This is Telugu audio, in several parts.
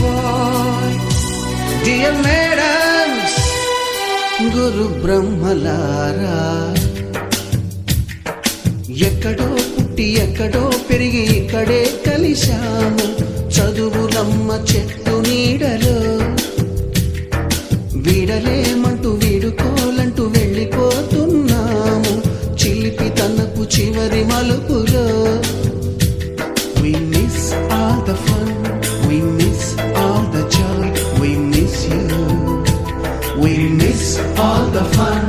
boy. Dear madams, గురు బ్రహ్మలారా, ఎక్కడో పుట్టి ఎక్కడో పెరిగి ఇక్కడే కలిశాము. చదువులమ్మ చెట్టు నీడలో వీడలేమంటూ వీడుకోలంటూ వెళ్ళిపోతున్నాము. చిలిపి తనపు చివరి మలుపులో we miss all the fun, we miss all the joy, we miss you. We miss all the fun,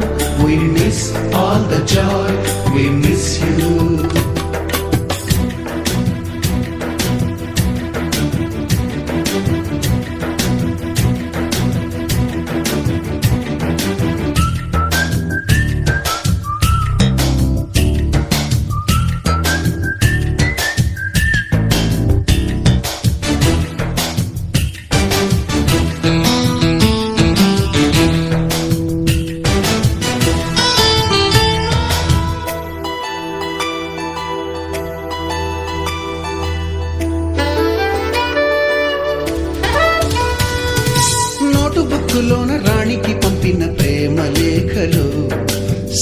we miss all the joy, we miss you. బుక్కులోన రాణికి పంపిన ప్రేమ లేఖలు,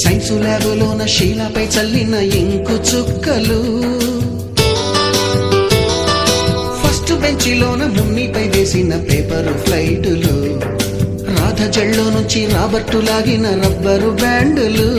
సైన్సు ల్యాబులోన శీలాపై చల్లిన ఇంకు చుక్కలు, ఫస్ట్ బెంచిలోన మున్నిపై వేసిన పేపరు ఫ్లైటులు, రాధ జల్లో నుంచి రాబర్టు లాగిన రబ్బరు బ్యాండులు.